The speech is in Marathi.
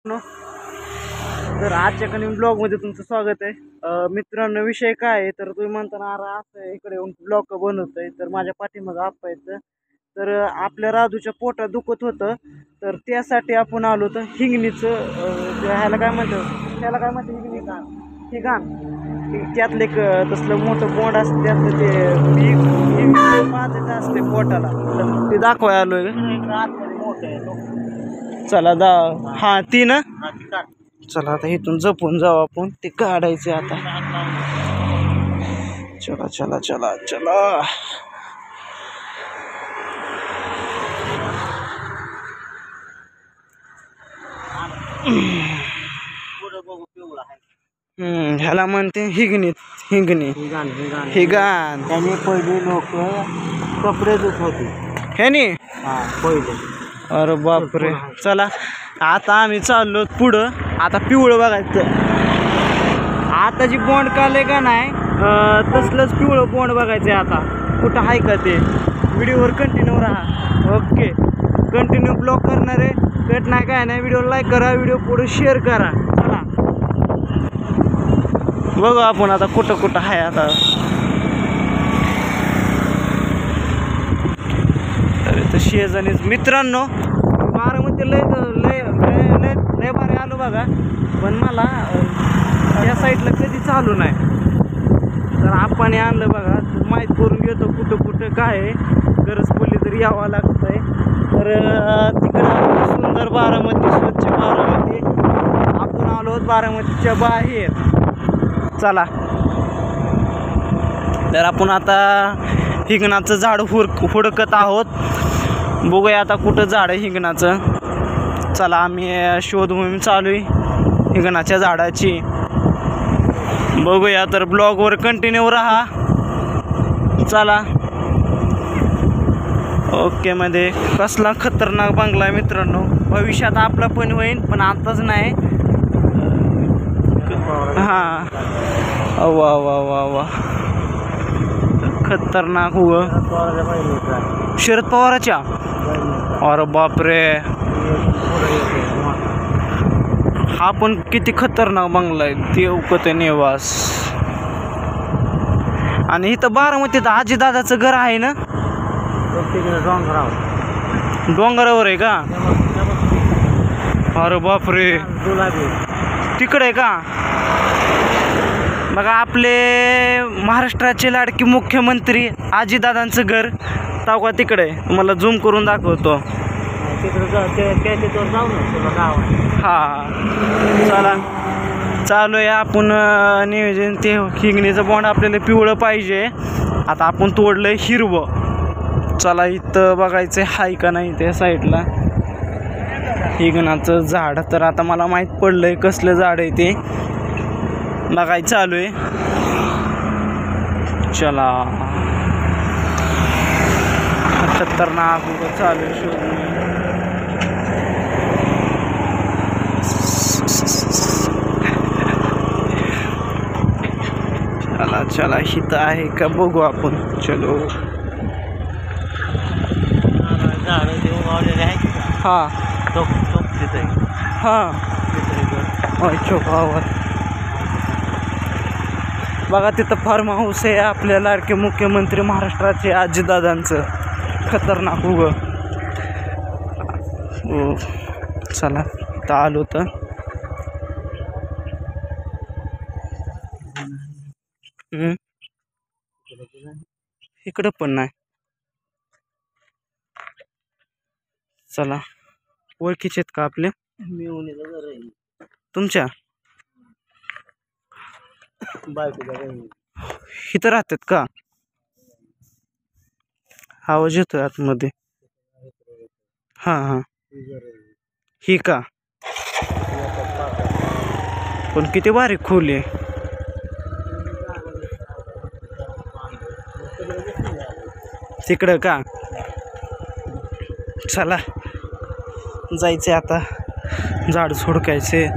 तर आजच्या कधी ब्लॉग मध्ये तुमचं स्वागत आहे. मित्रांनो, विषय काय आहे तर तुम्ही म्हणताना असं इकडे येऊन ब्लॉग बनवतोय तर माझ्या पाठीमागं आप्पा येतं. तर आपल्या राजूच्या पोटात दुखत होतं तर त्यासाठी आपण आलो तर हिंगणीचं ह्याला काय म्हणतं त्याला काय म्हणतं हिंगणी गाण त्यातलं एक तसलं मोठं बोंड असतं त्यातलं ते माझं असते पोटाला ते दाखवाय आलोय. चला हा ती ना चला आता इथून जपून जाऊ आपण ते काढायचे आता. चला चला चला चला ह्याला म्हणते हिंगणी हिगान. त्याने पहिले लोक कपडे धुत होते ह्यानी पहिले. अरे बापरे. चला आता आम्ही चाललो पुढं. आता पिवळं बघायचं. आता जी बोंड काढले का नाही तसलंच पिवळं बोंड बघायचं आहे. आता कुठं आहे का ते व्हिडिओवर कंटिन्यू राहा. ओके कंटिन्यू ब्लॉग करणार आहे. कट नाही काय नाही. व्हिडिओ लाईक करा, व्हिडिओ पुढे शेअर करा. चला बघू आपण आता कुठं कुठं आहे. आता तर शेजारीच मित्रांनो बारामती लय लय लय लय भारी आलो बघा. पण मला या साईडला कधी चालू नाही तर आपण आणलं बघा. माहीत करून घेतो कुठं कुठं काय आहे. गरज पडली तर यावं लागतंय. तर तिकडं सुंदर बारामती, स्वच्छ बारामती. आपण आलो बारामतीच्या बाहेर. चला तर आपण आता हिंगणाचं झाड हुडकत आहोत. बघूया आता कुठं झाड आहे हिंगणाचं. चला आम्ही शोध मोहीम चालू आहे हिंगणाच्या झाडाची. बघूया तर ब्लॉगवर कंटिन्यू राहा. चला ओके. मध्ये कसला खतरनाक बंगला आहे मित्रांनो. भविष्यात आपला पण होईल पण आताच नाही. हां वा वा वा वा खतरनाक. शरद पवाराच्या. अरे बापरे. हा पण किती खतरनाक बंगला आहे. देवकते निवास. आणि इथं बारामतीत आजीदादाचं घर आहे ना. डोंगरावर आहे का. अरे बापरे तिकडे आहे का. बघा आपले महाराष्ट्राचे लाडके मुख्यमंत्री आजीदादांचं घर तावका तिकडे. तुम्हाला झूम करून दाखवतो. हा चला चालू आहे आपण नियोजन. ते हिंगणीचं बोंड आपल्याला पिवळं पाहिजे. आता आपण तोडलंय हिरवं. चला इथं बघायचं हाय का नाही त्या साईडला हिंगणाचं झाड. तर आता मला माहीत पडलंय कसलं झाड आहे ते बघायचं चालू आहे. चला खतरनाक चालू आहे शोध. चला चला हिथं आहे का बघू आपण. चलो हां हां चौकावर बघा तिथं फार्म हाऊस आहे आपल्या लाडके मुख्यमंत्री महाराष्ट्राचे आजीदादांचं. खतरनाक उगं. चला तर आलो तर इकडं पण नाही. चला ओळखीचे आहेत का आपले तुमच्या इथं राहतात का. आवाज येतोय आतमध्ये. हां हां ही का. पण किती भारी खोली आहे. तिकडं का. चला जायचं आता झाड हुडकायचे.